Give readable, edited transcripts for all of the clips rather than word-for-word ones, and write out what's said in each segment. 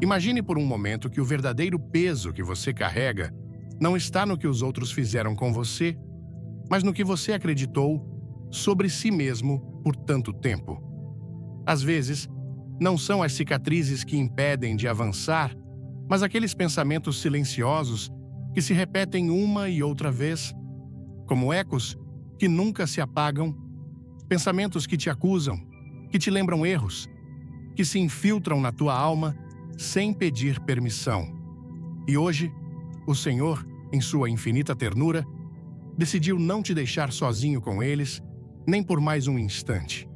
Imagine por um momento que o verdadeiro peso que você carrega não está no que os outros fizeram com você, mas no que você acreditou sobre si mesmo por tanto tempo. Às vezes, não são as cicatrizes que impedem de avançar, mas aqueles pensamentos silenciosos que se repetem uma e outra vez, como ecos que nunca se apagam, pensamentos que te acusam, que te lembram erros, que se infiltram na tua alma sem pedir permissão. E hoje, o Senhor, em sua infinita ternura, decidiu não te deixar sozinho com eles, nem por mais um instante.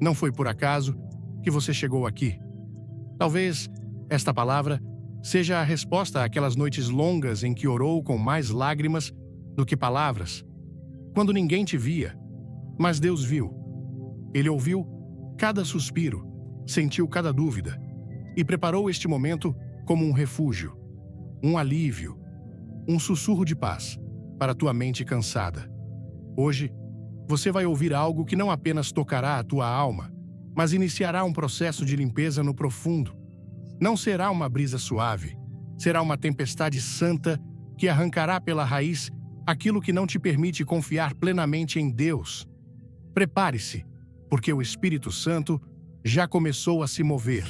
Não foi por acaso que você chegou aqui. Talvez esta palavra seja a resposta àquelas noites longas em que orou com mais lágrimas do que palavras, quando ninguém te via, mas Deus viu. Ele ouviu cada suspiro, sentiu cada dúvida e preparou este momento como um refúgio, um alívio, um sussurro de paz para tua mente cansada. Hoje, você vai ouvir algo que não apenas tocará a tua alma, mas iniciará um processo de limpeza no profundo. Não será uma brisa suave, será uma tempestade santa que arrancará pela raiz aquilo que não te permite confiar plenamente em Deus. Prepare-se, porque o Espírito Santo já começou a se mover.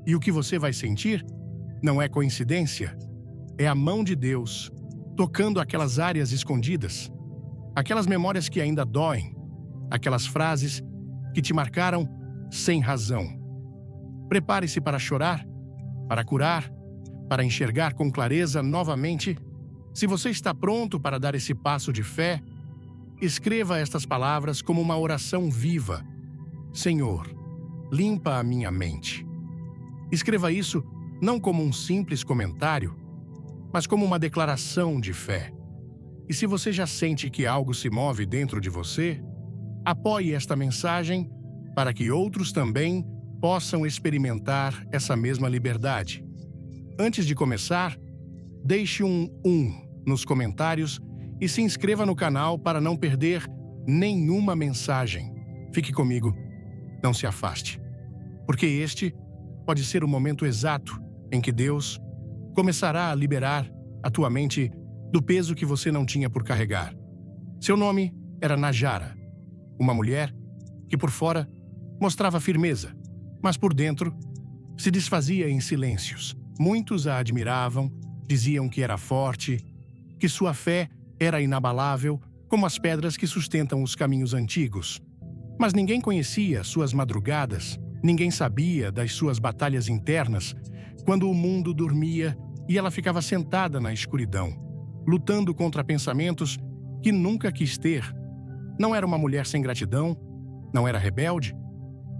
E o que você vai sentir não é coincidência, é a mão de Deus tocando aquelas áreas escondidas, aquelas memórias que ainda doem, aquelas frases que te marcaram sem razão. Prepare-se para chorar, para curar, para enxergar com clareza novamente. Se você está pronto para dar esse passo de fé, escreva estas palavras como uma oração viva. Senhor, limpa a minha mente. Escreva isso não como um simples comentário, mas como uma declaração de fé. E se você já sente que algo se move dentro de você, apoie esta mensagem para que outros também possam experimentar essa mesma liberdade. Antes de começar, deixe um nos comentários e se inscreva no canal para não perder nenhuma mensagem. Fique comigo, não se afaste, porque este pode ser o momento exato em que Deus começará a liberar a tua mente do peso que você não tinha por carregar. Seu nome era Najara, uma mulher que por fora mostrava firmeza, mas por dentro se desfazia em silêncios. Muitos a admiravam, diziam que era forte, que sua fé era inabalável, como as pedras que sustentam os caminhos antigos. Mas ninguém conhecia suas madrugadas, ninguém sabia das suas batalhas internas, quando o mundo dormia e ela ficava sentada na escuridão, lutando contra pensamentos que nunca quis ter. Não era uma mulher sem gratidão, não era rebelde.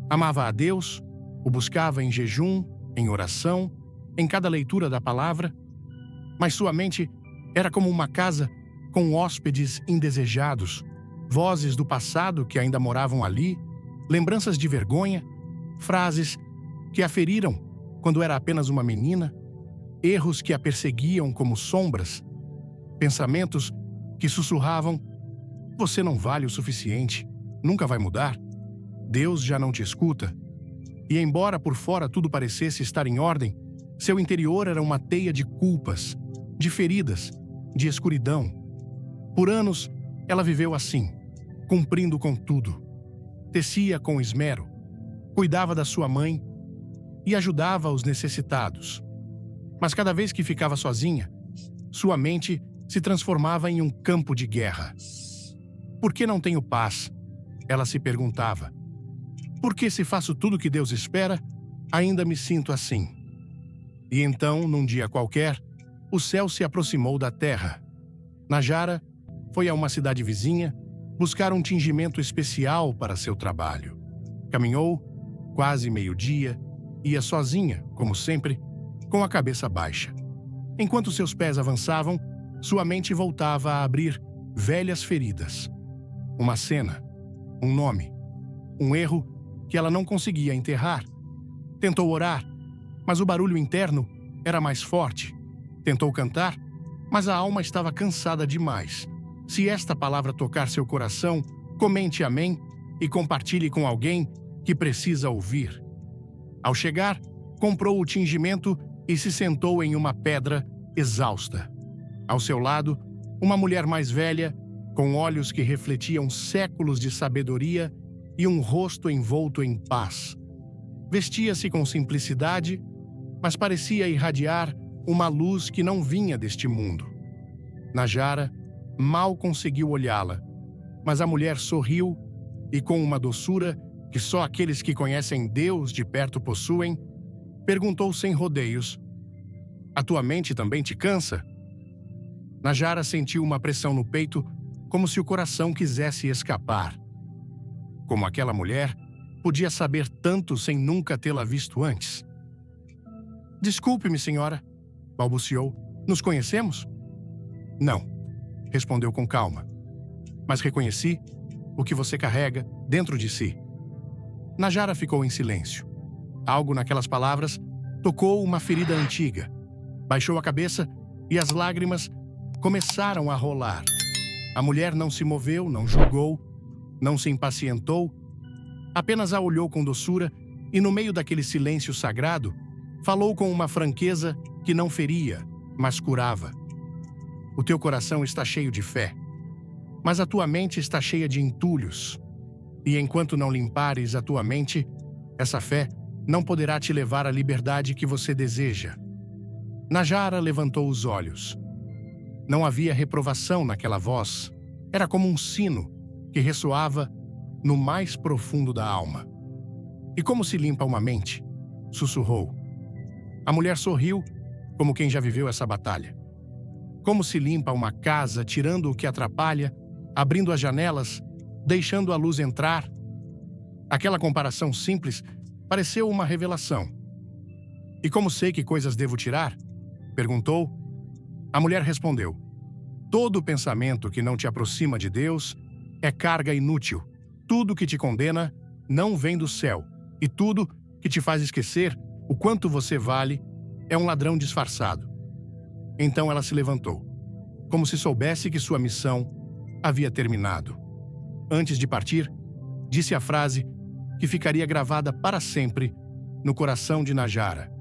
Amava a Deus, o buscava em jejum, em oração, em cada leitura da palavra, mas sua mente era como uma casa com hóspedes indesejados, vozes do passado que ainda moravam ali, lembranças de vergonha, frases que a feriram quando era apenas uma menina, erros que a perseguiam como sombras, pensamentos que sussurravam: você não vale o suficiente, nunca vai mudar, Deus já não te escuta. E embora por fora tudo parecesse estar em ordem, seu interior era uma teia de culpas, de feridas, de escuridão. Por anos, ela viveu assim, cumprindo com tudo. Tecia com esmero, cuidava da sua mãe e ajudava os necessitados. Mas cada vez que ficava sozinha, sua mente se transformava em um campo de guerra. Por que não tenho paz? Ela se perguntava. Por que, se faço tudo o que Deus espera, ainda me sinto assim? E então, num dia qualquer, o céu se aproximou da terra. Najara foi a uma cidade vizinha buscar um tingimento especial para seu trabalho. Caminhou, quase meio-dia, ia sozinha, como sempre, com a cabeça baixa. Enquanto seus pés avançavam, sua mente voltava a abrir velhas feridas. Uma cena, um nome, um erro que ela não conseguia enterrar. Tentou orar, mas o barulho interno era mais forte. Tentou cantar, mas a alma estava cansada demais. Se esta palavra tocar seu coração, comente amém e compartilhe com alguém que precisa ouvir. Ao chegar, comprou o tingimento e se sentou em uma pedra, exausta. Ao seu lado, uma mulher mais velha, com olhos que refletiam séculos de sabedoria e um rosto envolto em paz. Vestia-se com simplicidade, mas parecia irradiar uma luz que não vinha deste mundo. Najara mal conseguiu olhá-la, mas a mulher sorriu e, com uma doçura que só aqueles que conhecem Deus de perto possuem, perguntou sem rodeios: "A tua mente também te cansa?" Najara sentiu uma pressão no peito, como se o coração quisesse escapar. Como aquela mulher podia saber tanto sem nunca tê-la visto antes? "Desculpe-me, senhora", balbuciou. "Nos conhecemos?" "Não", respondeu com calma. "Mas reconheci o que você carrega dentro de si." Najara ficou em silêncio. Algo naquelas palavras tocou uma ferida antiga. Baixou a cabeça e as lágrimas começaram a rolar. A mulher não se moveu, não julgou, não se impacientou, apenas a olhou com doçura e, no meio daquele silêncio sagrado, falou com uma franqueza que não feria, mas curava. "O teu coração está cheio de fé, mas a tua mente está cheia de entulhos. E enquanto não limpares a tua mente, essa fé não poderá te levar à liberdade que você deseja." Najara levantou os olhos. Não havia reprovação naquela voz. Era como um sino que ressoava no mais profundo da alma. "E como se limpa uma mente?" sussurrou. A mulher sorriu, como quem já viveu essa batalha. "Como se limpa uma casa, tirando o que atrapalha, abrindo as janelas, deixando a luz entrar?" Aquela comparação simples pareceu uma revelação. "E como sei que coisas devo tirar?" perguntou. A mulher respondeu: "Todo pensamento que não te aproxima de Deus é carga inútil. Tudo que te condena não vem do céu, e tudo que te faz esquecer o quanto você vale é um ladrão disfarçado." Então ela se levantou, como se soubesse que sua missão havia terminado. Antes de partir, disse a frase que ficaria gravada para sempre no coração de Najara: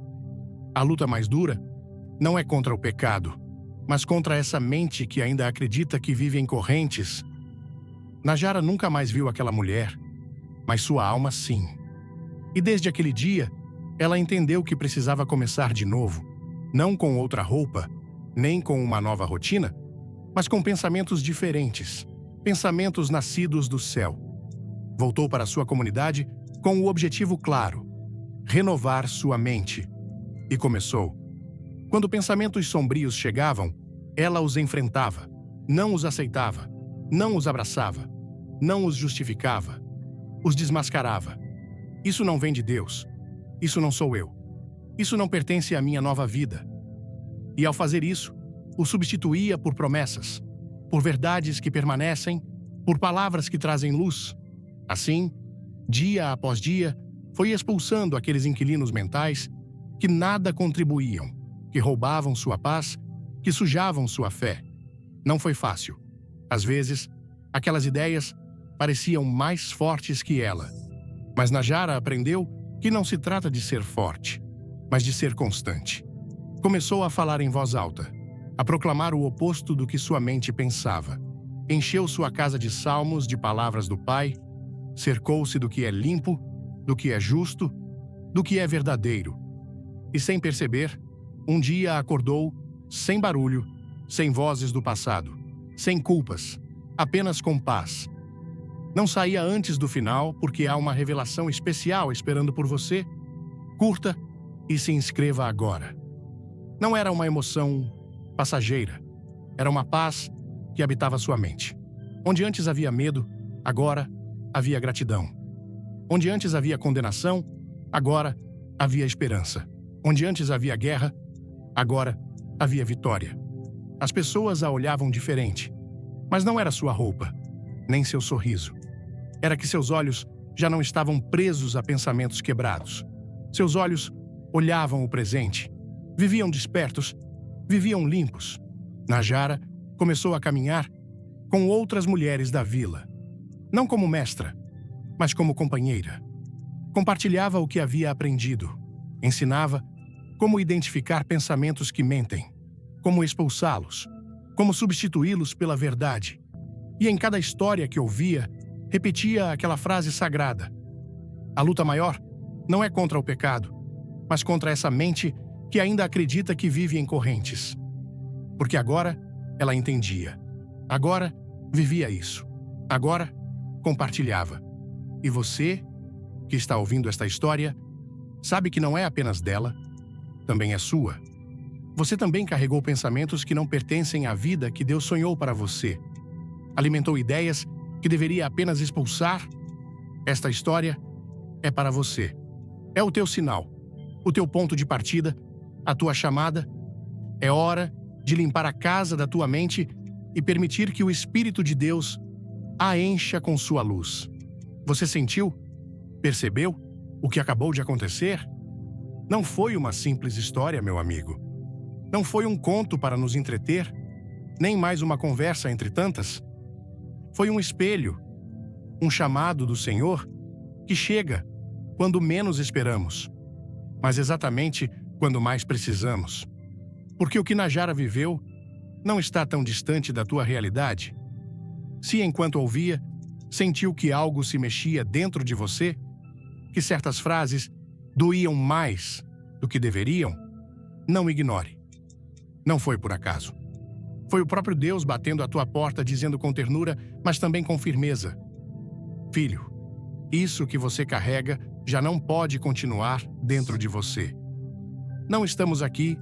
"A luta mais dura não é contra o pecado, mas contra essa mente que ainda acredita que vive em correntes." Najara nunca mais viu aquela mulher, mas sua alma sim. E desde aquele dia, ela entendeu que precisava começar de novo, não com outra roupa, nem com uma nova rotina, mas com pensamentos diferentes, pensamentos nascidos do céu. Voltou para sua comunidade com o objetivo claro: renovar sua mente. E começou. Quando pensamentos sombrios chegavam, ela os enfrentava, não os aceitava, não os abraçava, não os justificava, os desmascarava. "Isso não vem de Deus. Isso não sou eu. Isso não pertence à minha nova vida." E ao fazer isso, o substituía por promessas, por verdades que permanecem, por palavras que trazem luz. Assim, dia após dia, foi expulsando aqueles inquilinos mentais que nada contribuíam, que roubavam sua paz, que sujavam sua fé. Não foi fácil. Às vezes, aquelas ideias pareciam mais fortes que ela. Mas Najara aprendeu que não se trata de ser forte, mas de ser constante. Começou a falar em voz alta, a proclamar o oposto do que sua mente pensava. Encheu sua casa de salmos, de palavras do Pai, cercou-se do que é limpo, do que é justo, do que é verdadeiro. E sem perceber, um dia acordou, sem barulho, sem vozes do passado, sem culpas, apenas com paz. Não saía antes do final, porque há uma revelação especial esperando por você. Curta e se inscreva agora. Não era uma emoção passageira, era uma paz que habitava sua mente. Onde antes havia medo, agora havia gratidão. Onde antes havia condenação, agora havia esperança. Onde antes havia guerra, agora havia vitória. As pessoas a olhavam diferente, mas não era sua roupa, nem seu sorriso. Era que seus olhos já não estavam presos a pensamentos quebrados. Seus olhos olhavam o presente, viviam despertos, viviam limpos. Najara começou a caminhar com outras mulheres da vila, não como mestra, mas como companheira. Compartilhava o que havia aprendido, ensinava como identificar pensamentos que mentem, como expulsá-los, como substituí-los pela verdade. E em cada história que ouvia, repetia aquela frase sagrada: a luta maior não é contra o pecado, mas contra essa mente que ainda acredita que vive em correntes. Porque agora ela entendia. Agora vivia isso. Agora compartilhava. E você, que está ouvindo esta história, sabe que não é apenas dela, também é sua. Você também carregou pensamentos que não pertencem à vida que Deus sonhou para você. Alimentou ideias que deveria apenas expulsar. Esta história é para você. É o teu sinal, o teu ponto de partida, a tua chamada. É hora de limpar a casa da tua mente e permitir que o Espírito de Deus a encha com sua luz. Você sentiu? Percebeu o que acabou de acontecer? Não foi uma simples história, meu amigo. Não foi um conto para nos entreter, nem mais uma conversa entre tantas. Foi um espelho, um chamado do Senhor que chega quando menos esperamos, mas exatamente quando mais precisamos. Porque o que Najara viveu não está tão distante da tua realidade. Se enquanto ouvia, sentiu que algo se mexia dentro de você, que certas frases doíam mais do que deveriam, não ignore. Não foi por acaso. Foi o próprio Deus batendo à tua porta, dizendo com ternura, mas também com firmeza: filho, isso que você carrega já não pode continuar dentro de você. Não estamos aqui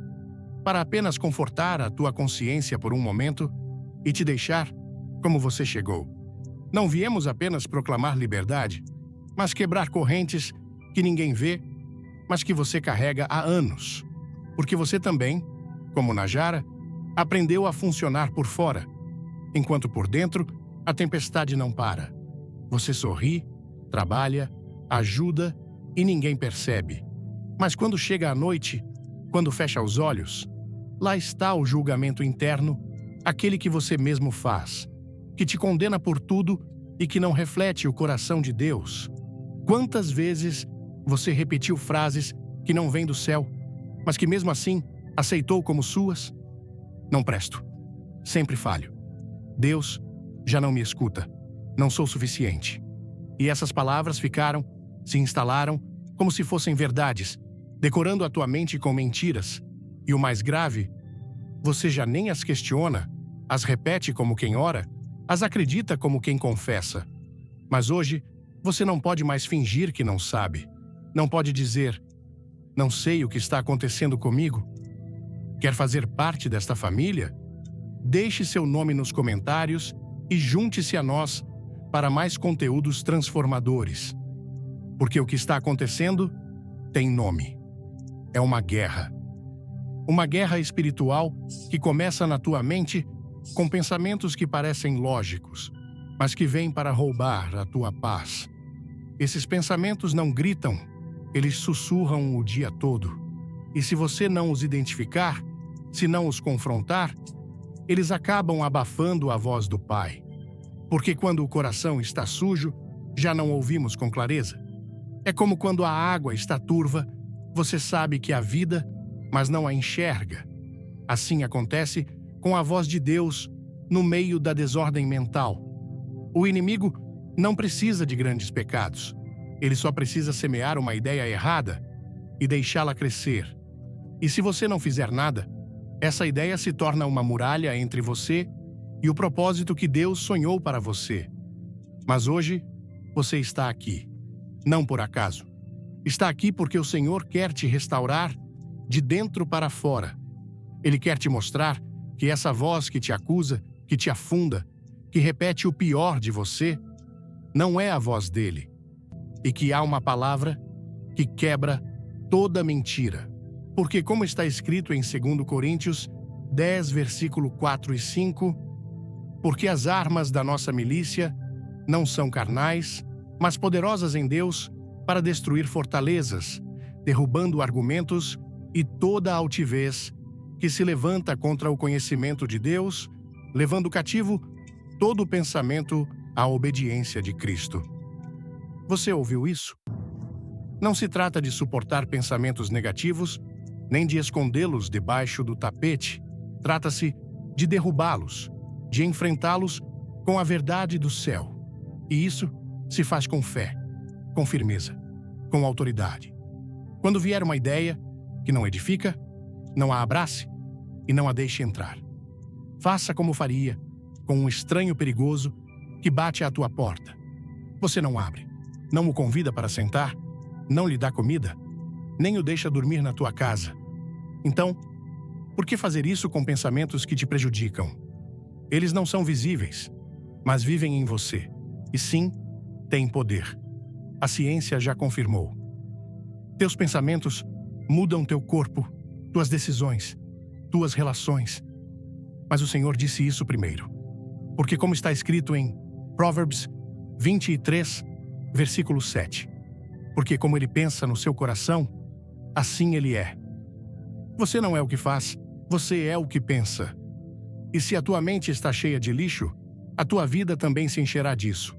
para apenas confortar a tua consciência por um momento e te deixar como você chegou. Não viemos apenas proclamar liberdade, mas quebrar correntes que ninguém vê, mas que você carrega há anos. Porque você também, como Najara, aprendeu a funcionar por fora, enquanto por dentro a tempestade não para. Você sorri, trabalha, ajuda e ninguém percebe. Mas quando chega a noite, quando fecha os olhos, lá está o julgamento interno, aquele que você mesmo faz, que te condena por tudo e que não reflete o coração de Deus. Quantas vezes você repetiu frases que não vêm do céu, mas que mesmo assim aceitou como suas? Não presto. Sempre falho. Deus já não me escuta. Não sou suficiente. E essas palavras se instalaram como se fossem verdades, decorando a tua mente com mentiras. E o mais grave, você já nem as questiona, as repete como quem ora, as acredita como quem confessa. Mas hoje, você não pode mais fingir que não sabe. Não pode dizer: não sei o que está acontecendo comigo. Quer fazer parte desta família? Deixe seu nome nos comentários e junte-se a nós para mais conteúdos transformadores. Porque o que está acontecendo tem nome. É uma guerra. Uma guerra espiritual que começa na tua mente com pensamentos que parecem lógicos, mas que vêm para roubar a tua paz. Esses pensamentos não gritam, eles sussurram o dia todo. E se você não os identificar, se não os confrontar, eles acabam abafando a voz do Pai. Porque quando o coração está sujo, já não ouvimos com clareza. É como quando a água está turva, você sabe que há vida, mas não a enxerga. Assim acontece com a voz de Deus no meio da desordem mental. O inimigo não precisa de grandes pecados. Ele só precisa semear uma ideia errada e deixá-la crescer. E se você não fizer nada, essa ideia se torna uma muralha entre você e o propósito que Deus sonhou para você. Mas hoje, você está aqui. Não por acaso. Está aqui porque o Senhor quer te restaurar de dentro para fora. Ele quer te mostrar que essa voz que te acusa, que te afunda, que repete o pior de você, não é a voz dele. E que há uma palavra que quebra toda mentira. Porque como está escrito em 2 Coríntios 10, versículo 4 e 5, porque as armas da nossa milícia não são carnais, mas poderosas em Deus para destruir fortalezas, derrubando argumentos e toda a altivez que se levanta contra o conhecimento de Deus, levando cativo todo o pensamento à obediência de Cristo. Você ouviu isso? Não se trata de suportar pensamentos negativos, nem de escondê-los debaixo do tapete. Trata-se de derrubá-los, de enfrentá-los com a verdade do céu. E isso se faz com fé, com firmeza, com autoridade. Quando vier uma ideia que não edifica, não a abrace e não a deixe entrar. Faça como faria com um estranho perigoso que bate à tua porta. Você não abre, não o convida para sentar, não lhe dá comida, nem o deixa dormir na tua casa. Então, por que fazer isso com pensamentos que te prejudicam? Eles não são visíveis, mas vivem em você. E sim, têm poder. A ciência já confirmou. Teus pensamentos mudam teu corpo, tuas decisões, tuas relações. Mas o Senhor disse isso primeiro. Porque como está escrito em Provérbios 23, versículo 7. Porque como ele pensa no seu coração, assim ele é. Você não é o que faz, você é o que pensa. E se a tua mente está cheia de lixo, a tua vida também se encherá disso.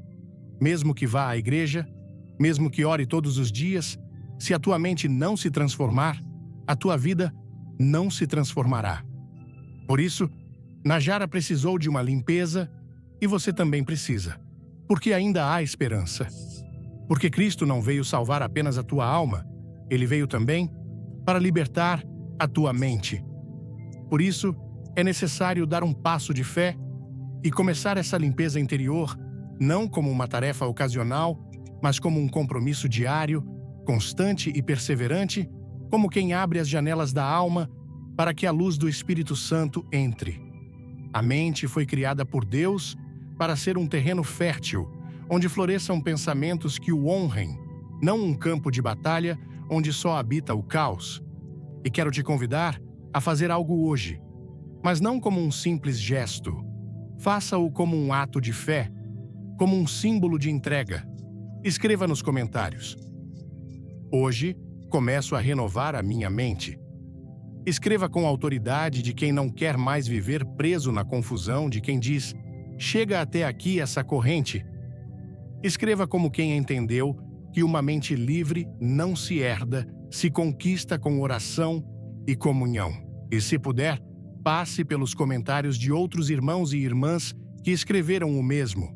Mesmo que vá à igreja, mesmo que ore todos os dias, se a tua mente não se transformar, a tua vida não se transformará. Por isso, Najara precisou de uma limpeza e você também precisa. Porque ainda há esperança. Porque Cristo não veio salvar apenas a tua alma, ele veio também para libertar a tua mente. Por isso, é necessário dar um passo de fé e começar essa limpeza interior, não como uma tarefa ocasional, mas como um compromisso diário, constante e perseverante, como quem abre as janelas da alma para que a luz do Espírito Santo entre. A mente foi criada por Deus para ser um terreno fértil, onde floresçam pensamentos que o honrem, não um campo de batalha onde só habita o caos. E quero te convidar a fazer algo hoje, mas não como um simples gesto. Faça-o como um ato de fé, como um símbolo de entrega. Escreva nos comentários: hoje começo a renovar a minha mente. Escreva com a autoridade de quem não quer mais viver preso na confusão de quem diz: chega até aqui essa corrente. Escreva como quem entendeu que uma mente livre não se herda, se conquista com oração e comunhão. E se puder, passe pelos comentários de outros irmãos e irmãs que escreveram o mesmo.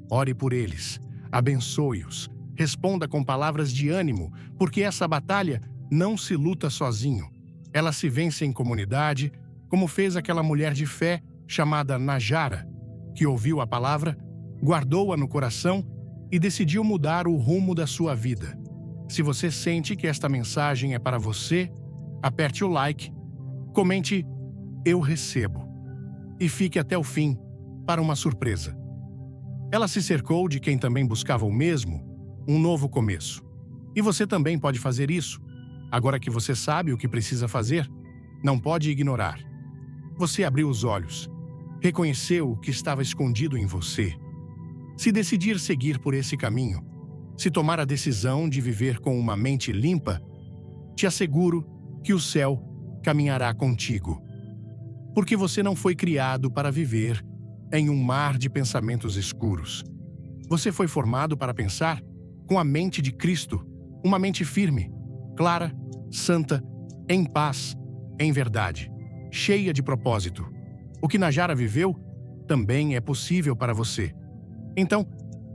Ore por eles, abençoe-os, responda com palavras de ânimo, porque essa batalha não se luta sozinho. Ela se vence em comunidade, como fez aquela mulher de fé chamada Najara, que ouviu a palavra, guardou-a no coração e decidiu mudar o rumo da sua vida. Se você sente que esta mensagem é para você, aperte o like, comente "Eu recebo" e fique até o fim para uma surpresa. Ela se cercou de quem também buscava o mesmo, um novo começo. E você também pode fazer isso. Agora que você sabe o que precisa fazer, não pode ignorar. Você abriu os olhos, reconheceu o que estava escondido em você. Se decidir seguir por esse caminho, se tomar a decisão de viver com uma mente limpa, te asseguro que o céu caminhará contigo. Porque você não foi criado para viver em um mar de pensamentos escuros. Você foi formado para pensar com a mente de Cristo, uma mente firme, clara, santa, em paz, em verdade, cheia de propósito. O que Najara viveu também é possível para você. Então,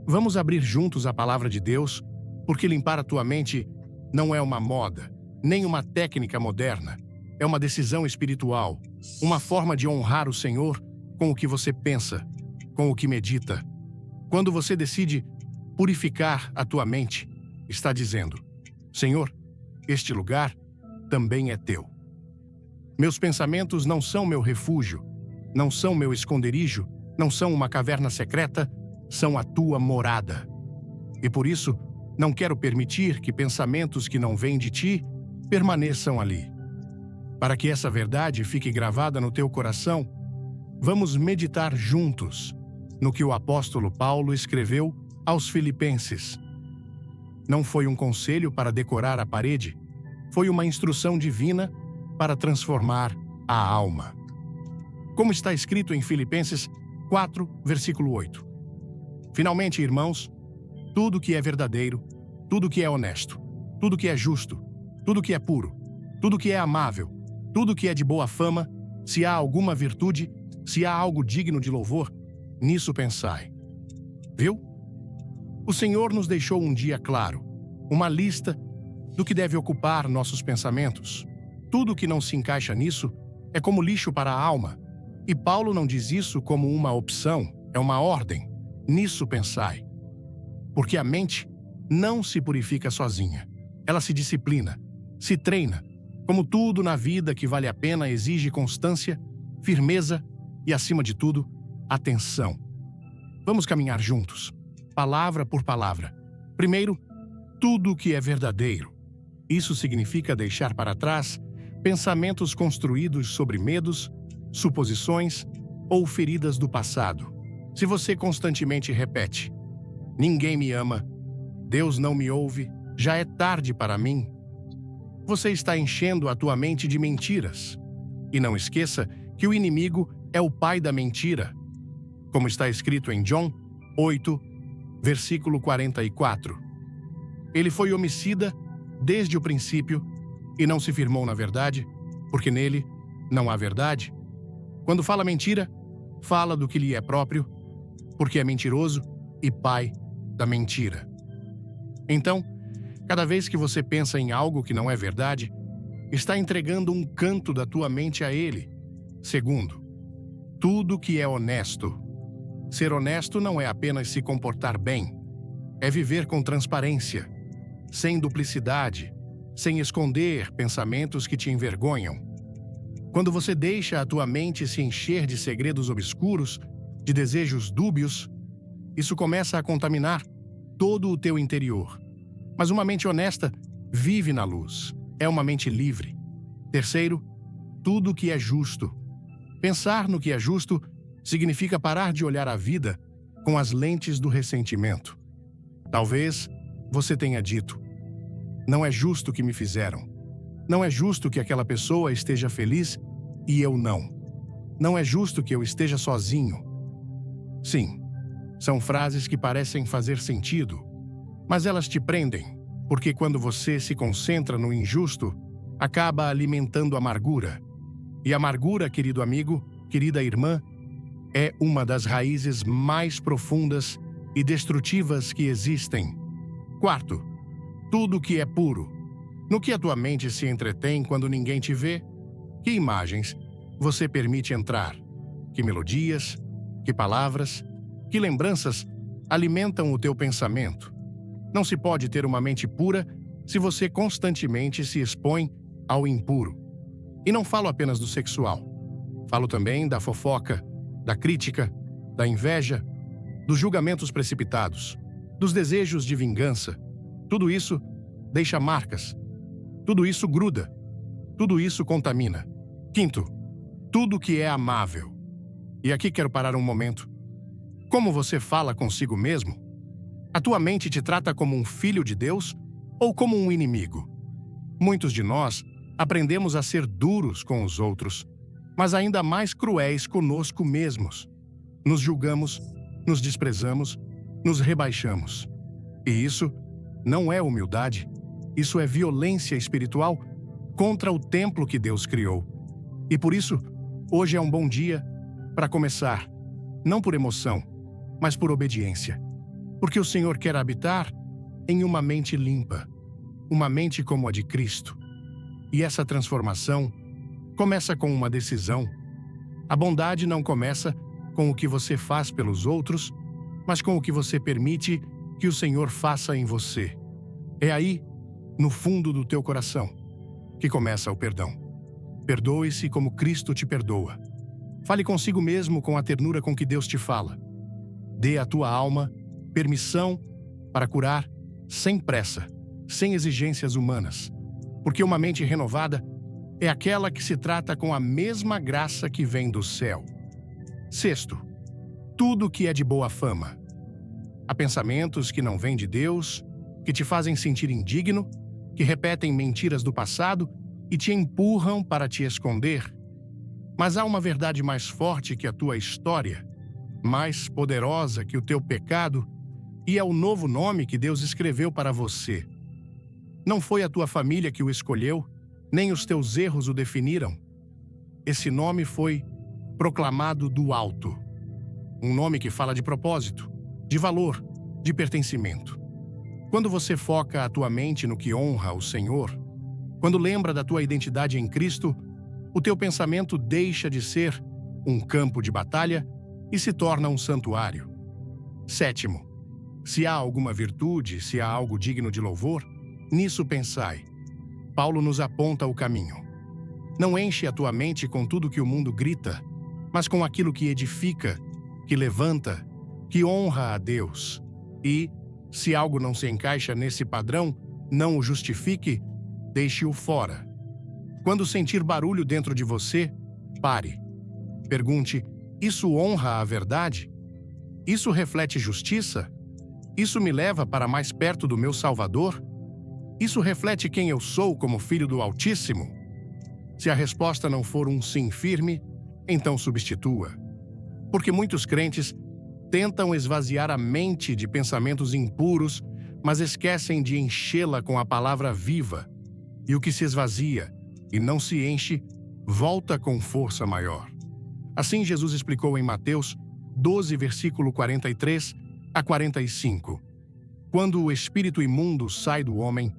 vamos abrir juntos a palavra de Deus, porque limpar a tua mente não é uma moda, nem uma técnica moderna. É uma decisão espiritual, uma forma de honrar o Senhor com o que você pensa, com o que medita. Quando você decide purificar a tua mente, está dizendo: Senhor, este lugar também é teu. Meus pensamentos não são meu refúgio, não são meu esconderijo, não são uma caverna secreta, são a tua morada. E por isso, não quero permitir que pensamentos que não vêm de ti permaneçam ali. Para que essa verdade fique gravada no teu coração, vamos meditar juntos no que o apóstolo Paulo escreveu aos Filipenses. Não foi um conselho para decorar a parede, foi uma instrução divina para transformar a alma. Como está escrito em Filipenses 4, versículo 8. Finalmente, irmãos, tudo que é verdadeiro, tudo que é honesto, tudo que é justo, tudo que é puro, tudo que é amável, tudo que é de boa fama, se há alguma virtude, se há algo digno de louvor, nisso pensai. Viu? O Senhor nos deixou um dia claro, uma lista do que deve ocupar nossos pensamentos. Tudo que não se encaixa nisso é como lixo para a alma. E Paulo não diz isso como uma opção, é uma ordem. Nisso pensai. Porque a mente não se purifica sozinha. Ela se disciplina, se treina. Como tudo na vida que vale a pena exige constância, firmeza e, acima de tudo, atenção. Vamos caminhar juntos, palavra por palavra. Primeiro, tudo o que é verdadeiro. Isso significa deixar para trás pensamentos construídos sobre medos, suposições ou feridas do passado. Se você constantemente repete: ninguém me ama, Deus não me ouve, já é tarde para mim, você está enchendo a tua mente de mentiras. E não esqueça que o inimigo é o pai da mentira, como está escrito em João 8, versículo 44. Ele foi homicida desde o princípio e não se firmou na verdade, porque nele não há verdade. Quando fala mentira, fala do que lhe é próprio, porque é mentiroso e pai da mentira. Então, cada vez que você pensa em algo que não é verdade, está entregando um canto da tua mente a ele. Segundo, tudo que é honesto. Ser honesto não é apenas se comportar bem, é viver com transparência, sem duplicidade, sem esconder pensamentos que te envergonham. Quando você deixa a tua mente se encher de segredos obscuros, de desejos dúbios, isso começa a contaminar todo o teu interior. Mas uma mente honesta vive na luz, é uma mente livre. Terceiro, tudo o que é justo. Pensar no que é justo significa parar de olhar a vida com as lentes do ressentimento. Talvez você tenha dito: não é justo o que me fizeram. Não é justo que aquela pessoa esteja feliz e eu não. Não é justo que eu esteja sozinho. Sim, são frases que parecem fazer sentido, mas elas te prendem, porque quando você se concentra no injusto, acaba alimentando amargura. E amargura, querido amigo, querida irmã, é uma das raízes mais profundas e destrutivas que existem. Quarto, tudo que é puro. No que a tua mente se entretém quando ninguém te vê? Que imagens você permite entrar? Que melodias, que palavras, que lembranças alimentam o teu pensamento? Não se pode ter uma mente pura se você constantemente se expõe ao impuro. E não falo apenas do sexual. Falo também da fofoca, da crítica, da inveja, dos julgamentos precipitados, dos desejos de vingança. Tudo isso deixa marcas. Tudo isso gruda. Tudo isso contamina. Quinto, tudo que é amável. E aqui quero parar um momento. Como você fala consigo mesmo? A tua mente te trata como um filho de Deus ou como um inimigo? Muitos de nós aprendemos a ser duros com os outros, mas ainda mais cruéis conosco mesmos. Nos julgamos, nos desprezamos, nos rebaixamos. E isso não é humildade, isso é violência espiritual contra o templo que Deus criou. E por isso, hoje é um bom dia para começar, não por emoção, mas por obediência. Porque o Senhor quer habitar em uma mente limpa, uma mente como a de Cristo. E essa transformação começa com uma decisão. A bondade não começa com o que você faz pelos outros, mas com o que você permite que o Senhor faça em você. É aí, no fundo do teu coração, que começa o perdão. Perdoe-se como Cristo te perdoa. Fale consigo mesmo com a ternura com que Deus te fala. Dê à tua alma permissão para curar sem pressa, sem exigências humanas. Porque uma mente renovada é aquela que se trata com a mesma graça que vem do céu. Sexto, tudo que é de boa fama. Há pensamentos que não vêm de Deus, que te fazem sentir indigno, que repetem mentiras do passado e te empurram para te esconder. Mas há uma verdade mais forte que a tua história, mais poderosa que o teu pecado, e é o novo nome que Deus escreveu para você. Não foi a tua família que o escolheu, nem os teus erros o definiram. Esse nome foi proclamado do alto. Um nome que fala de propósito, de valor, de pertencimento. Quando você foca a tua mente no que honra o Senhor, quando lembra da tua identidade em Cristo, o teu pensamento deixa de ser um campo de batalha e se torna um santuário. 7. Se há alguma virtude, se há algo digno de louvor, nisso pensai. Paulo nos aponta o caminho. Não enche a tua mente com tudo que o mundo grita, mas com aquilo que edifica, que levanta, que honra a Deus. E, se algo não se encaixa nesse padrão, não o justifique, deixe-o fora. Quando sentir barulho dentro de você, pare. Pergunte: isso honra a verdade? Isso reflete justiça? Isso me leva para mais perto do meu Salvador? Isso reflete quem eu sou como filho do Altíssimo? Se a resposta não for um sim firme, então substitua. Porque muitos crentes tentam esvaziar a mente de pensamentos impuros, mas esquecem de enchê-la com a palavra viva. E o que se esvazia e não se enche, volta com força maior. Assim Jesus explicou em Mateus 12, versículo 43 a 45. Quando o espírito imundo sai do homem,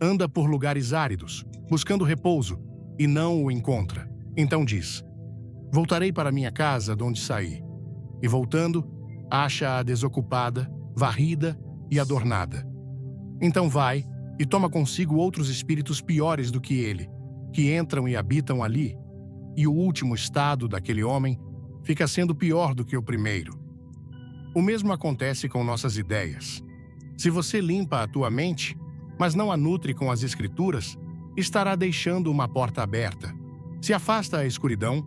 anda por lugares áridos, buscando repouso, e não o encontra. Então diz: voltarei para minha casa de onde saí. E voltando, acha-a desocupada, varrida e adornada. Então vai e toma consigo outros espíritos piores do que ele, que entram e habitam ali, e o último estado daquele homem fica sendo pior do que o primeiro. O mesmo acontece com nossas ideias. Se você limpa a tua mente, mas não a nutre com as Escrituras, estará deixando uma porta aberta. Se afasta a escuridão,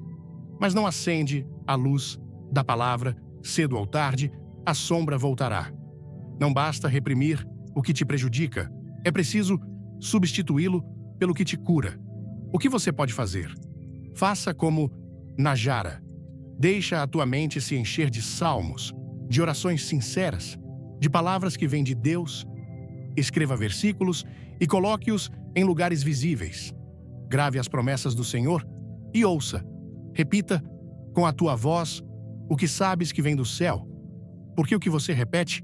mas não acende a luz da palavra, cedo ou tarde, a sombra voltará. Não basta reprimir o que te prejudica, é preciso substituí-lo pelo que te cura. O que você pode fazer? Faça como Najara. Deixa a tua mente se encher de salmos, de orações sinceras, de palavras que vêm de Deus. Escreva versículos e coloque-os em lugares visíveis. Grave as promessas do Senhor e ouça. Repita com a tua voz o que sabes que vem do céu. Porque o que você repete,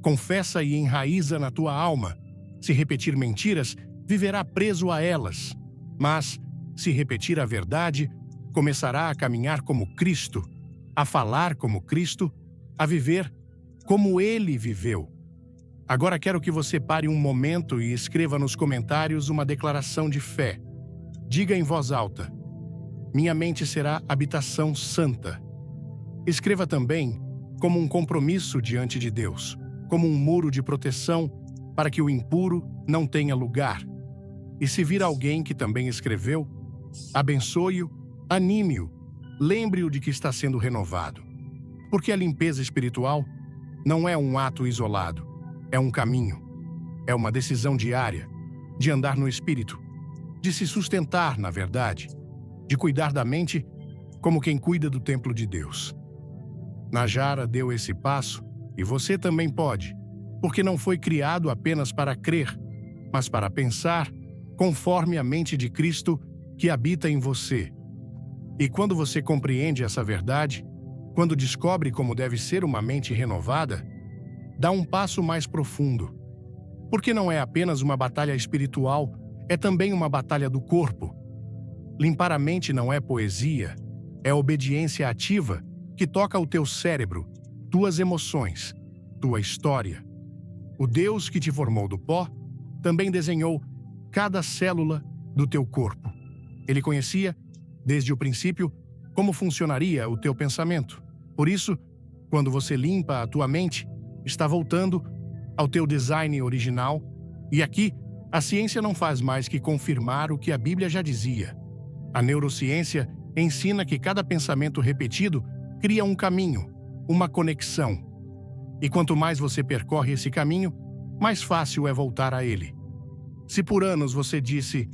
confessa e enraiza na tua alma. Se repetir mentiras, viverá preso a elas. Mas, se repetir a verdade, começará a caminhar como Cristo, a falar como Cristo, a viver como Ele viveu. Agora quero que você pare um momento e escreva nos comentários uma declaração de fé. Diga em voz alta: minha mente será habitação santa. Escreva também como um compromisso diante de Deus, como um muro de proteção para que o impuro não tenha lugar. E se vir alguém que também escreveu, abençoe-o, anime-o, lembre-o de que está sendo renovado. Porque a limpeza espiritual não é um ato isolado, é um caminho, é uma decisão diária de andar no Espírito, de se sustentar na verdade, de cuidar da mente como quem cuida do templo de Deus. Najara deu esse passo e você também pode, porque não foi criado apenas para crer, mas para pensar conforme a mente de Cristo que habita em você. E quando você compreende essa verdade, quando descobre como deve ser uma mente renovada, dá um passo mais profundo. Porque não é apenas uma batalha espiritual, é também uma batalha do corpo. Limpar a mente não é poesia, é obediência ativa que toca o teu cérebro, tuas emoções, tua história. O Deus que te formou do pó também desenhou cada célula do teu corpo. Ele conhecia, desde o princípio, como funcionaria o teu pensamento. Por isso, quando você limpa a tua mente, está voltando ao teu design original. E aqui, a ciência não faz mais que confirmar o que a Bíblia já dizia. A neurociência ensina que cada pensamento repetido cria um caminho, uma conexão. E quanto mais você percorre esse caminho, mais fácil é voltar a ele. Se por anos você disse: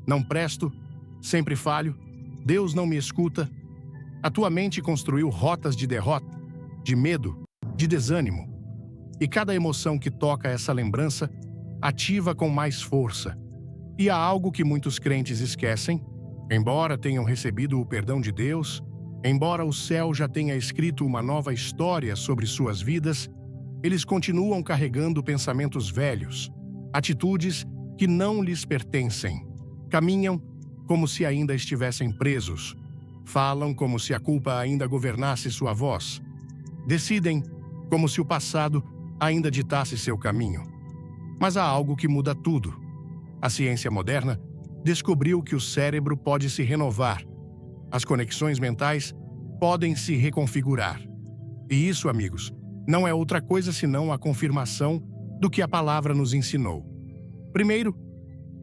não presto, sempre falho, Deus não me escuta, a tua mente construiu rotas de derrota, de medo, de desânimo. E cada emoção que toca essa lembrança ativa com mais força. E há algo que muitos crentes esquecem. Embora tenham recebido o perdão de Deus, embora o céu já tenha escrito uma nova história sobre suas vidas, eles continuam carregando pensamentos velhos, atitudes que não lhes pertencem. Caminham como se ainda estivessem presos. Falam como se a culpa ainda governasse sua voz. Decidem como se o passado ainda ditasse seu caminho. Mas há algo que muda tudo. A ciência moderna descobriu que o cérebro pode se renovar. As conexões mentais podem se reconfigurar. E isso, amigos, não é outra coisa senão a confirmação do que a palavra nos ensinou. Primeiro,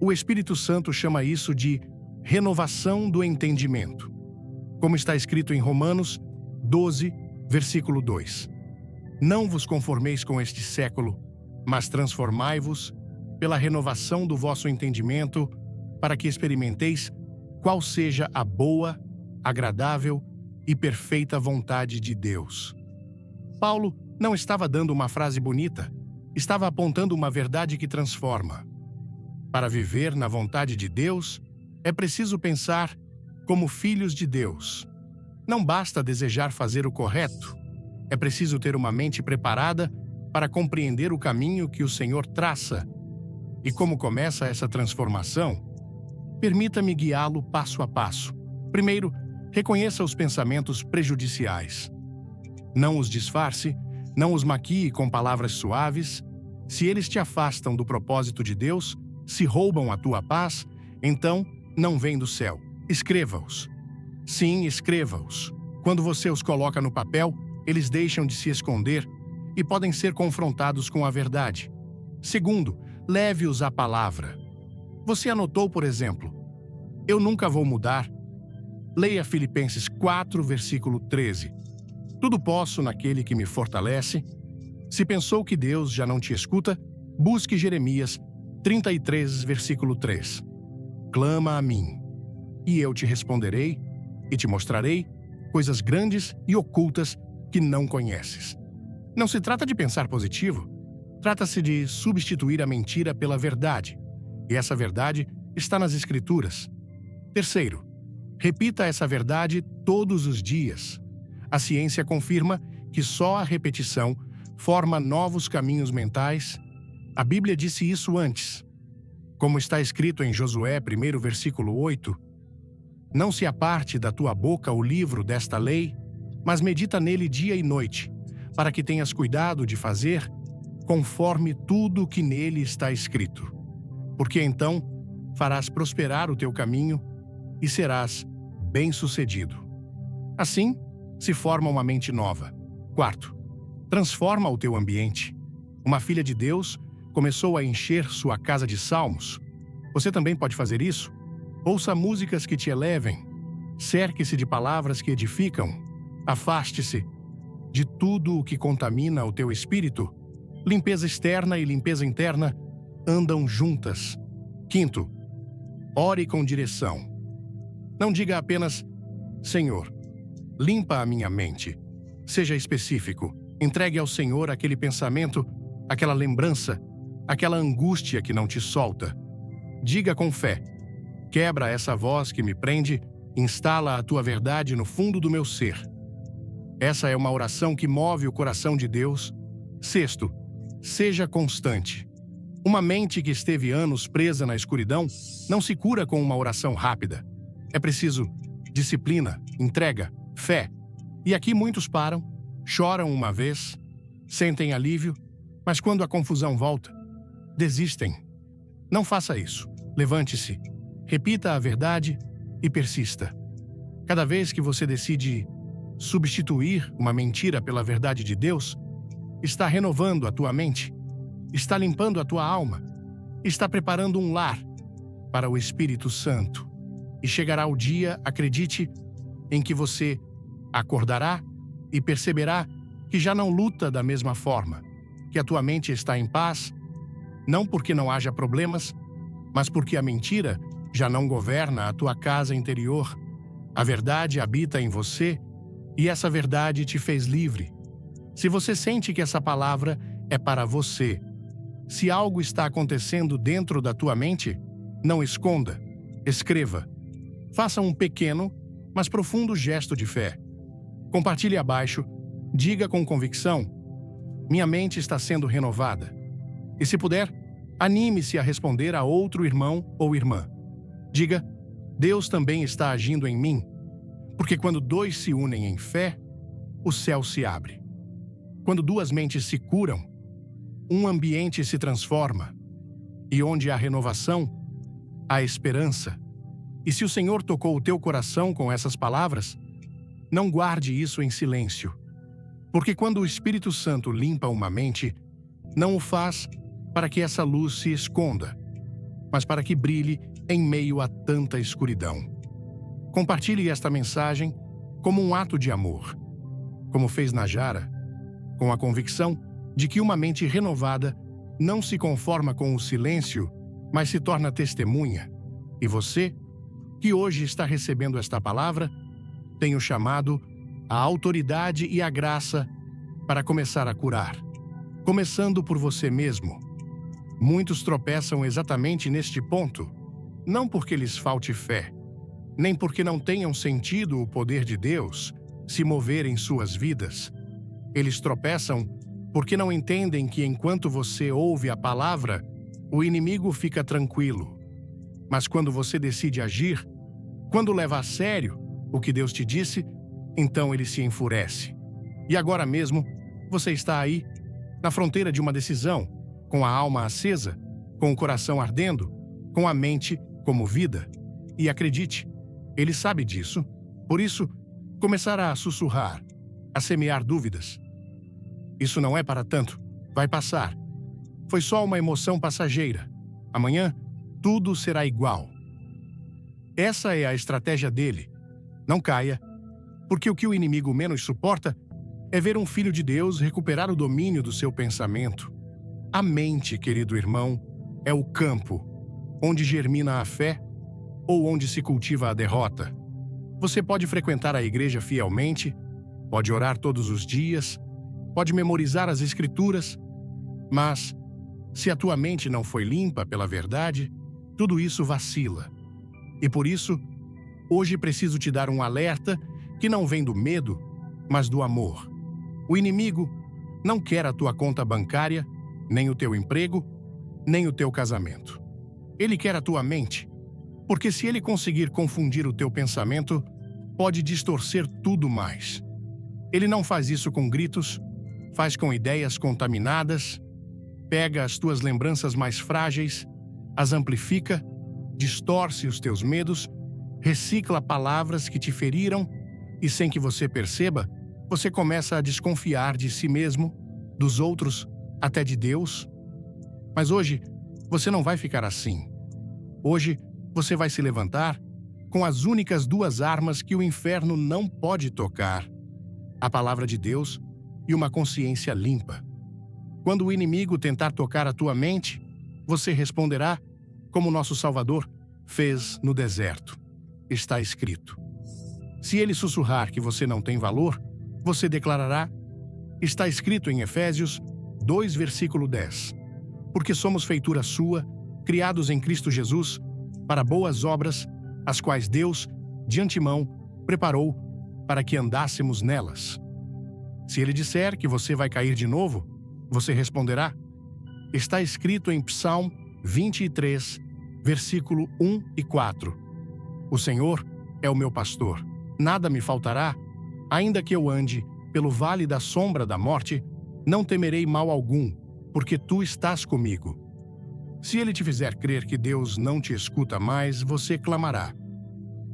o Espírito Santo chama isso de renovação do entendimento. Como está escrito em Romanos 12, versículo 2. Não vos conformeis com este século, mas transformai-vos pela renovação do vosso entendimento, para que experimenteis qual seja a boa, agradável e perfeita vontade de Deus. Paulo não estava dando uma frase bonita, estava apontando uma verdade que transforma. Para viver na vontade de Deus, é preciso pensar como filhos de Deus. Não basta desejar fazer o correto, é preciso ter uma mente preparada para compreender o caminho que o Senhor traça. E como começa essa transformação? Permita-me guiá-lo passo a passo. Primeiro, reconheça os pensamentos prejudiciais. Não os disfarce, não os maquie com palavras suaves. Se eles te afastam do propósito de Deus, se roubam a tua paz, então não vêm do céu. Escreva-os. Sim, escreva-os. Quando você os coloca no papel, eles deixam de se esconder e podem ser confrontados com a verdade. Segundo, leve-os à palavra. Você anotou, por exemplo, eu nunca vou mudar? Leia Filipenses 4, versículo 13. Tudo posso naquele que me fortalece. Se pensou que Deus já não te escuta, busque Jeremias 33, versículo 3. Clama a mim, e eu te responderei, e te mostrarei coisas grandes e ocultas que não conheces. Não se trata de pensar positivo, trata-se de substituir a mentira pela verdade. E essa verdade está nas Escrituras. Terceiro, repita essa verdade todos os dias. A ciência confirma que só a repetição forma novos caminhos mentais. A Bíblia disse isso antes. Como está escrito em Josué 1, versículo 8, não se aparte da tua boca o livro desta lei, mas medita nele dia e noite, para que tenhas cuidado de fazer conforme tudo o que nele está escrito. Porque então farás prosperar o teu caminho e serás bem-sucedido. Assim, se forma uma mente nova. Quarto, transforma o teu ambiente. Uma filha de Deus começou a encher sua casa de salmos. Você também pode fazer isso? Ouça músicas que te elevem. Cerque-se de palavras que edificam. Afaste-se de tudo o que contamina o teu espírito. Limpeza externa e limpeza interna andam juntas. Quinto, ore com direção. Não diga apenas, Senhor, limpa a minha mente. Seja específico. Entregue ao Senhor aquele pensamento, aquela lembrança, aquela angústia que não te solta. Diga com fé, quebra essa voz que me prende, instala a tua verdade no fundo do meu ser. Essa é uma oração que move o coração de Deus. Sexto, seja constante. Uma mente que esteve anos presa na escuridão não se cura com uma oração rápida. É preciso disciplina, entrega, fé. E aqui muitos param, choram uma vez, sentem alívio, mas quando a confusão volta, desistem. Não faça isso. Levante-se, repita a verdade e persista. Cada vez que você decide substituir uma mentira pela verdade de Deus, está renovando a tua mente, está limpando a tua alma, está preparando um lar para o Espírito Santo. E chegará o dia, acredite, em que você acordará e perceberá que já não luta da mesma forma, que a tua mente está em paz, não porque não haja problemas, mas porque a mentira já não governa a tua casa interior. A verdade habita em você e essa verdade te fez livre. Se você sente que essa palavra é para você, se algo está acontecendo dentro da tua mente, Não esconda, escreva. Faça um pequeno, mas profundo gesto de fé. Compartilhe abaixo, diga com convicção: minha mente está sendo renovada. E se puder, anime-se a responder a outro irmão ou irmã. Diga: Deus também está agindo em mim, porque quando dois se unem em fé, o céu se abre. Quando duas mentes se curam, um ambiente se transforma. E onde há renovação, há esperança. E se o Senhor tocou o teu coração com essas palavras, não guarde isso em silêncio. Porque quando o Espírito Santo limpa uma mente, não o faz para que essa luz se esconda, mas para que brilhe em meio a tanta escuridão. Compartilhe esta mensagem como um ato de amor, como fez Najara, com a convicção de que uma mente renovada não se conforma com o silêncio, mas se torna testemunha. E você, que hoje está recebendo esta palavra, tem o chamado, a autoridade e a graça para começar a curar, começando por você mesmo. Muitos tropeçam exatamente neste ponto, não porque lhes falte fé, nem porque não tenham sentido o poder de Deus se mover em suas vidas. Eles tropeçam porque não entendem que enquanto você ouve a palavra, o inimigo fica tranquilo. Mas quando você decide agir, quando leva a sério o que Deus te disse, então ele se enfurece. E agora mesmo, você está aí, na fronteira de uma decisão, com a alma acesa, com o coração ardendo, com a mente comovida. E acredite, ele sabe disso. Por isso, começará a sussurrar, a semear dúvidas. Isso não é para tanto, vai passar. Foi só uma emoção passageira. Amanhã, tudo será igual. Essa é a estratégia dele. Não caia, porque o que o inimigo menos suporta é ver um filho de Deus recuperar o domínio do seu pensamento. A mente, querido irmão, é o campo onde germina a fé ou onde se cultiva a derrota. Você pode frequentar a igreja fielmente, pode orar todos os dias, pode memorizar as escrituras, mas, se a tua mente não foi limpa pela verdade, tudo isso vacila. E por isso, hoje preciso te dar um alerta que não vem do medo, mas do amor. O inimigo não quer a tua conta bancária, nem o teu emprego, nem o teu casamento. Ele quer a tua mente, porque se ele conseguir confundir o teu pensamento, pode distorcer tudo mais. Ele não faz isso com gritos, faz com ideias contaminadas, pega as tuas lembranças mais frágeis, as amplifica, distorce os teus medos, recicla palavras que te feriram e, sem que você perceba, você começa a desconfiar de si mesmo, dos outros, até de Deus. Mas hoje, você não vai ficar assim. Hoje, você vai se levantar com as únicas duas armas que o inferno não pode tocar: a palavra de Deus e uma consciência limpa. Quando o inimigo tentar tocar a tua mente, você responderá como nosso Salvador fez no deserto. Está escrito. Se ele sussurrar que você não tem valor, você declarará: está escrito em Efésios 2, versículo 10. Porque somos feitura sua, criados em Cristo Jesus, para boas obras, as quais Deus, de antemão, preparou para que andássemos nelas. Se ele disser que você vai cair de novo, você responderá: está escrito em Psalm 23, versículo 1 e 4. O Senhor é o meu pastor, nada me faltará. Ainda que eu ande pelo vale da sombra da morte, não temerei mal algum, porque tu estás comigo. Se ele te fizer crer que Deus não te escuta mais, você clamará.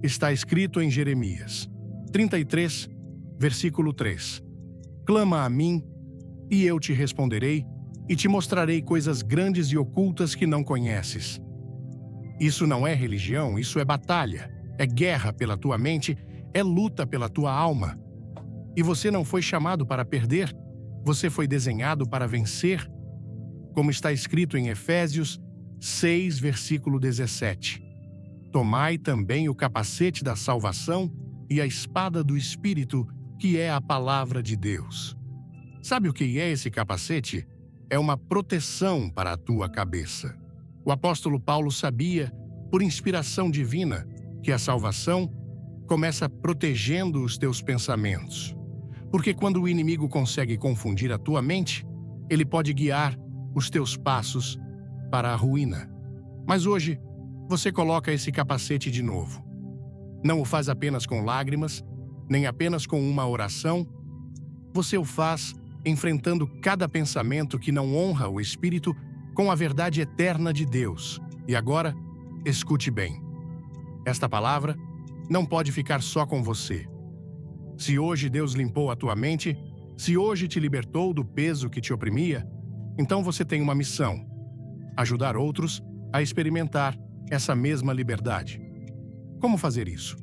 Está escrito em Jeremias 33, versículo 3. Clama a mim, e eu te responderei, e te mostrarei coisas grandes e ocultas que não conheces. Isso não é religião, isso é batalha, é guerra pela tua mente, é luta pela tua alma. E você não foi chamado para perder, você foi desenhado para vencer, como está escrito em Efésios 6, versículo 17. Tomai também o capacete da salvação e a espada do Espírito, que é a palavra de Deus. Sabe o que é esse capacete? É uma proteção para a tua cabeça. O apóstolo Paulo sabia por inspiração divina, que a salvação começa protegendo os teus pensamentos. Porque quando o inimigo consegue confundir a tua mente, ele pode guiar os teus passos para a ruína. Mas hoje, você coloca esse capacete de novo. Não o faz apenas com lágrimas, nem apenas com uma oração. Você o faz enfrentando cada pensamento que não honra o Espírito com a verdade eterna de Deus. E agora, escute bem. Esta palavra não pode ficar só com você. Se hoje Deus limpou a tua mente, se hoje te libertou do peso que te oprimia, então você tem uma missão: ajudar outros a experimentar essa mesma liberdade. Como fazer isso?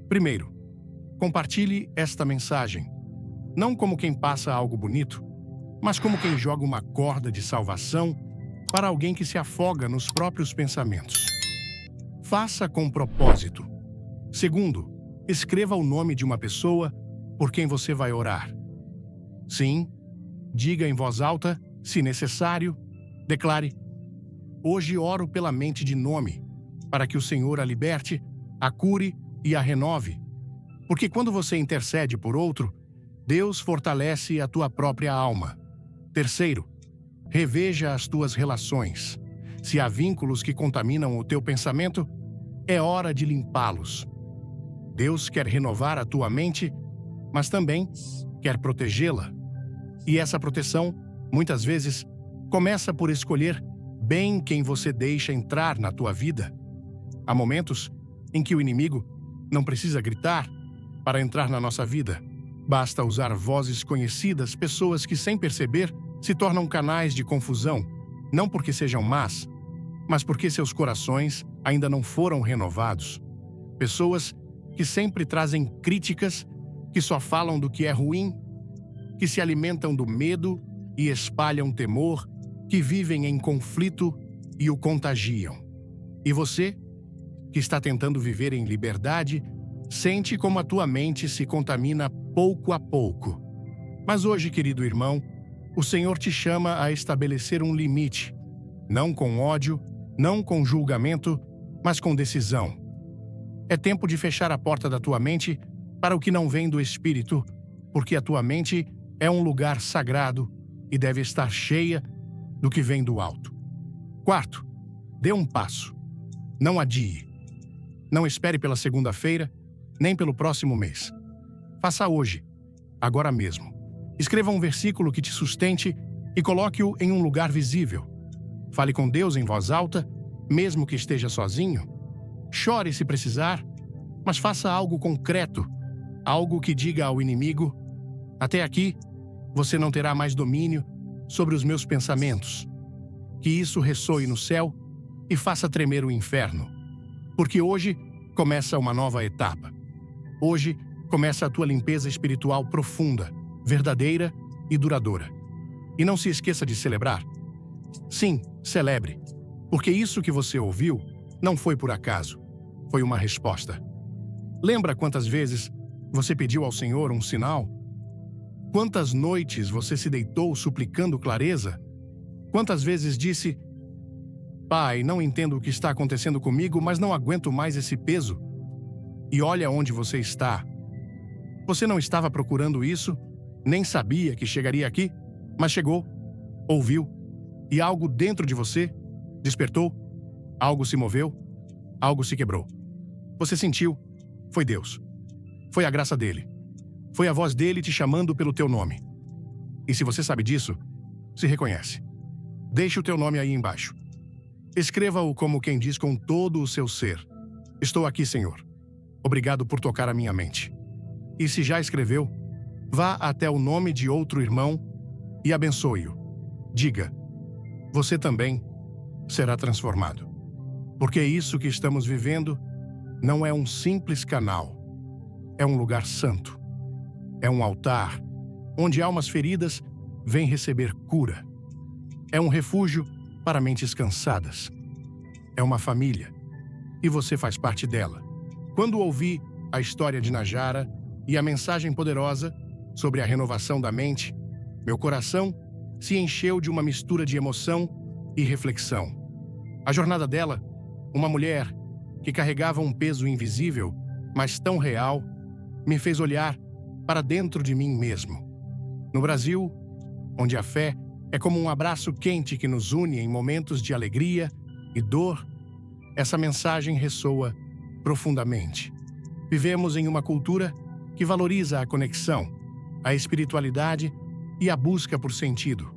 Primeiro, compartilhe esta mensagem, não como quem passa algo bonito, mas como quem joga uma corda de salvação para alguém que se afoga nos próprios pensamentos. Faça com propósito. Segundo, escreva o nome de uma pessoa por quem você vai orar. Sim, diga em voz alta, se necessário, declare: hoje oro pela mente de nome, para que o Senhor a liberte, a cure e a renove. Porque quando você intercede por outro, Deus fortalece a tua própria alma. Terceiro, reveja as tuas relações. Se há vínculos que contaminam o teu pensamento, é hora de limpá-los. Deus quer renovar a tua mente, mas também quer protegê-la. E essa proteção, muitas vezes, começa por escolher bem quem você deixa entrar na tua vida. Há momentos em que o inimigo não precisa gritar para entrar na nossa vida. Basta usar vozes conhecidas, pessoas que, sem perceber, se tornam canais de confusão, não porque sejam más, mas porque seus corações ainda não foram renovados. Pessoas que sempre trazem críticas, que só falam do que é ruim, que se alimentam do medo e espalham temor, que vivem em conflito e o contagiam. E você, que está tentando viver em liberdade, sente como a tua mente se contamina pouco a pouco. Mas hoje, querido irmão, o Senhor te chama a estabelecer um limite, não com ódio, não com julgamento, mas com decisão. É tempo de fechar a porta da tua mente para o que não vem do Espírito, porque a tua mente é um lugar sagrado e deve estar cheia do que vem do alto. Quarto, dê um passo. Não adie. Não espere pela segunda-feira, nem pelo próximo mês. Faça hoje, agora mesmo. Escreva um versículo que te sustente e coloque-o em um lugar visível. Fale com Deus em voz alta, mesmo que esteja sozinho. Chore se precisar, mas faça algo concreto, algo que diga ao inimigo: até aqui, você não terá mais domínio sobre os meus pensamentos. Que isso ressoe no céu e faça tremer o inferno. Porque hoje começa uma nova etapa. Hoje começa a tua limpeza espiritual profunda, verdadeira e duradoura. E não se esqueça de celebrar. Sim, celebre, porque isso que você ouviu não foi por acaso, foi uma resposta. Lembra quantas vezes você pediu ao Senhor um sinal? Quantas noites você se deitou suplicando clareza? Quantas vezes disse: Pai, não entendo o que está acontecendo comigo, mas não aguento mais esse peso. E olha onde você está. Você não estava procurando isso, nem sabia que chegaria aqui, mas chegou, ouviu, e algo dentro de você despertou, algo se moveu, algo se quebrou. Você sentiu, foi Deus. Foi a graça dele. Foi a voz dele te chamando pelo teu nome. E se você sabe disso, se reconhece. Deixe o teu nome aí embaixo. Escreva-o como quem diz com todo o seu ser: estou aqui, Senhor. Obrigado por tocar a minha mente. E se já escreveu, vá até o nome de outro irmão e abençoe-o. Diga: você também será transformado. Porque isso que estamos vivendo não é um simples canal. É um lugar santo. É um altar onde almas feridas vêm receber cura. É um refúgio para mentes cansadas. É uma família, e você faz parte dela. Quando ouvi a história de Najara e a mensagem poderosa sobre a renovação da mente, meu coração se encheu de uma mistura de emoção e reflexão. A jornada dela Uma mulher que carregava um peso invisível, mas tão real, me fez olhar para dentro de mim mesmo. No Brasil, onde a fé é como um abraço quente que nos une em momentos de alegria e dor, essa mensagem ressoa profundamente. Vivemos em uma cultura que valoriza a conexão, a espiritualidade e a busca por sentido.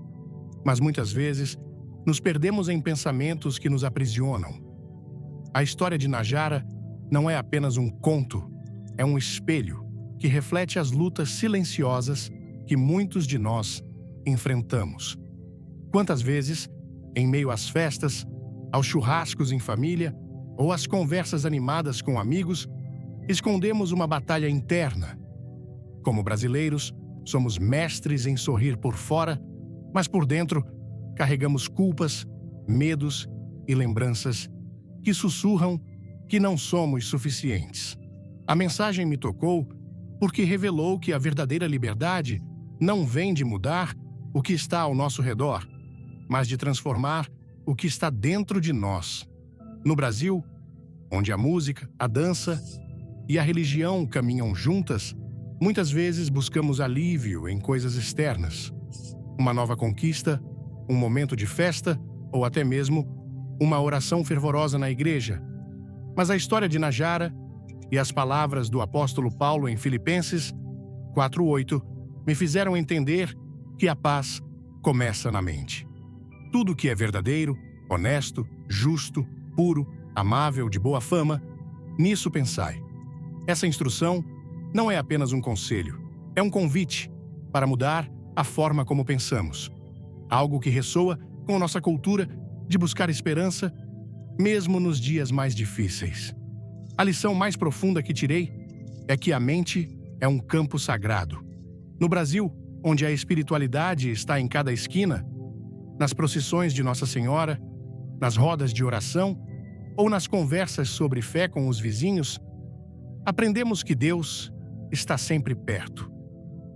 Mas muitas vezes, nos perdemos em pensamentos que nos aprisionam. A história de Najara não é apenas um conto, é um espelho que reflete as lutas silenciosas que muitos de nós enfrentamos. Quantas vezes, em meio às festas, aos churrascos em família ou às conversas animadas com amigos, escondemos uma batalha interna. Como brasileiros, somos mestres em sorrir por fora, mas por dentro carregamos culpas, medos e lembranças que sussurram que não somos suficientes. A mensagem me tocou porque revelou que a verdadeira liberdade não vem de mudar o que está ao nosso redor, mas de transformar o que está dentro de nós. No Brasil, onde a música, a dança e a religião caminham juntas, muitas vezes buscamos alívio em coisas externas. Uma nova conquista, um momento de festa ou até mesmo uma oração fervorosa na igreja. Mas a história de Najara e as palavras do apóstolo Paulo em Filipenses 4:8 me fizeram entender que a paz começa na mente. Tudo que é verdadeiro, honesto, justo, puro, amável, de boa fama, nisso pensai. Essa instrução não é apenas um conselho, é um convite para mudar a forma como pensamos. Algo que ressoa com nossa cultura de buscar esperança, mesmo nos dias mais difíceis. A lição mais profunda que tirei é que a mente é um campo sagrado. No Brasil, onde a espiritualidade está em cada esquina, nas procissões de Nossa Senhora, nas rodas de oração ou nas conversas sobre fé com os vizinhos, aprendemos que Deus está sempre perto.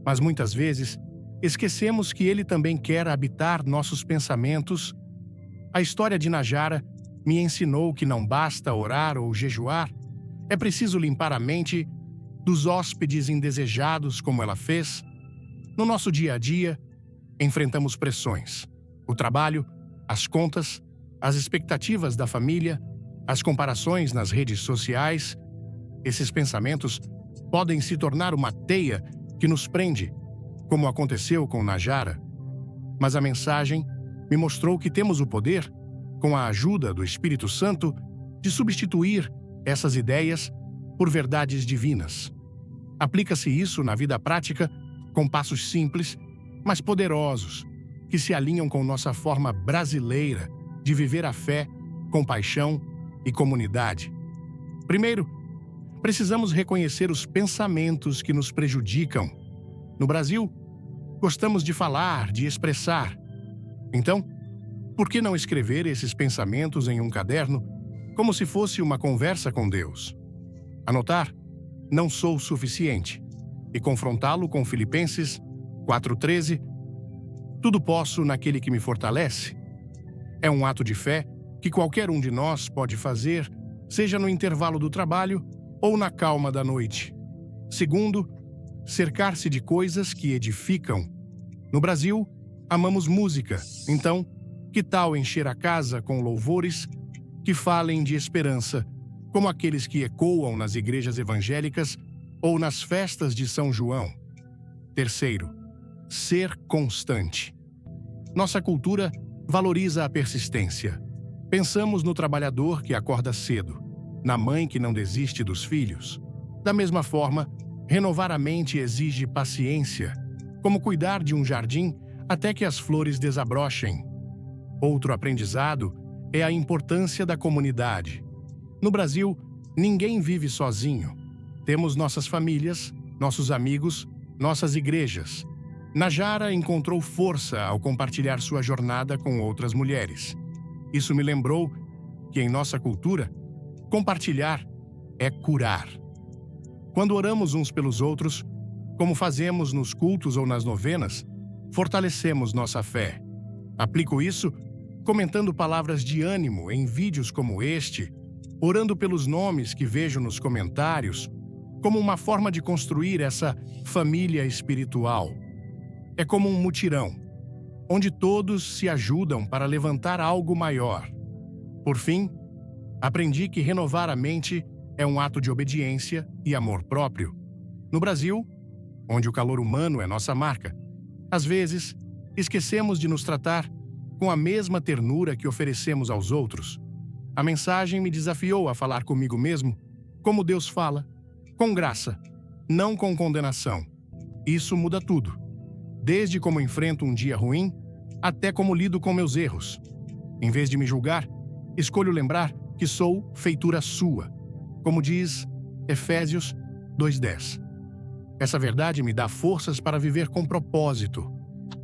Mas muitas vezes esquecemos que Ele também quer habitar nossos pensamentos. A história de Najara me ensinou que não basta orar ou jejuar, é preciso limpar a mente dos hóspedes indesejados como ela fez. No nosso dia a dia, enfrentamos pressões. O trabalho, as contas, as expectativas da família, as comparações nas redes sociais. Esses pensamentos podem se tornar uma teia que nos prende, como aconteceu com Najara. Mas a mensagem me mostrou que temos o poder, com a ajuda do Espírito Santo, de substituir essas ideias por verdades divinas. Aplica-se isso na vida prática com passos simples, mas poderosos, que se alinham com nossa forma brasileira de viver a fé, compaixão e comunidade. Primeiro, precisamos reconhecer os pensamentos que nos prejudicam. No Brasil, gostamos de falar, de expressar. Então, por que não escrever esses pensamentos em um caderno como se fosse uma conversa com Deus? Anotar, não sou suficiente, e confrontá-lo com Filipenses 4:13, tudo posso naquele que me fortalece. É um ato de fé que qualquer um de nós pode fazer, seja no intervalo do trabalho ou na calma da noite. Segundo, cercar-se de coisas que edificam. No Brasil, amamos música, então, que tal encher a casa com louvores que falem de esperança, como aqueles que ecoam nas igrejas evangélicas ou nas festas de São João? Terceiro, ser constante. Nossa cultura valoriza a persistência. Pensamos no trabalhador que acorda cedo, na mãe que não desiste dos filhos. Da mesma forma, renovar a mente exige paciência, como cuidar de um jardim até que as flores desabrochem. Outro aprendizado é a importância da comunidade. No Brasil, ninguém vive sozinho. Temos nossas famílias, nossos amigos, nossas igrejas. Najara encontrou força ao compartilhar sua jornada com outras mulheres. Isso me lembrou que, em nossa cultura, compartilhar é curar. Quando oramos uns pelos outros, como fazemos nos cultos ou nas novenas, fortalecemos nossa fé. Aplico isso comentando palavras de ânimo em vídeos como este orando pelos nomes que vejo nos comentários, como uma forma de construir essa família espiritual. É como um mutirão, onde todos se ajudam para levantar algo maior. Por fim, aprendi que renovar a mente é um ato de obediência e amor próprio. No Brasil, onde o calor humano é nossa marca, às vezes, esquecemos de nos tratar com a mesma ternura que oferecemos aos outros. A mensagem me desafiou a falar comigo mesmo como Deus fala, com graça, não com condenação. Isso muda tudo, desde como enfrento um dia ruim até como lido com meus erros. Em vez de me julgar, escolho lembrar que sou feitura sua, como diz Efésios 2:10. Essa verdade me dá forças para viver com propósito,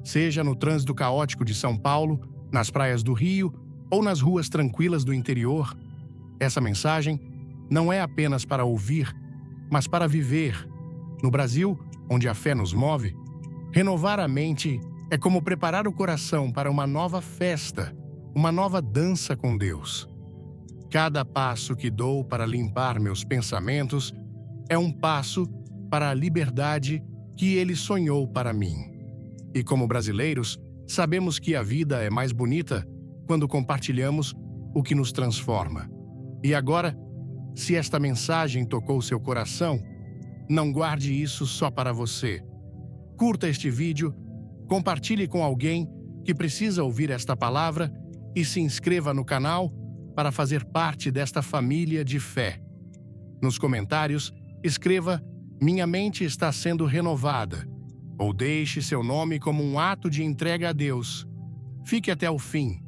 seja no trânsito caótico de São Paulo, nas praias do Rio ou nas ruas tranquilas do interior. Essa mensagem não é apenas para ouvir, mas para viver. No Brasil, onde a fé nos move, renovar a mente é como preparar o coração para uma nova festa, uma nova dança com Deus. Cada passo que dou para limpar meus pensamentos é um passo para a liberdade que Ele sonhou para mim. E como brasileiros, sabemos que a vida é mais bonita quando compartilhamos o que nos transforma. E agora, se esta mensagem tocou seu coração, não guarde isso só para você. Curta este vídeo, compartilhe com alguém que precisa ouvir esta palavra e se inscreva no canal para fazer parte desta família de fé. Nos comentários, escreva "Minha mente está sendo renovada" ou deixe seu nome como um ato de entrega a Deus. Fique até o fim,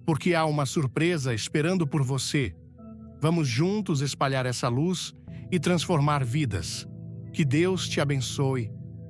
porque há uma surpresa esperando por você. Vamos juntos espalhar essa luz e transformar vidas. Que Deus te abençoe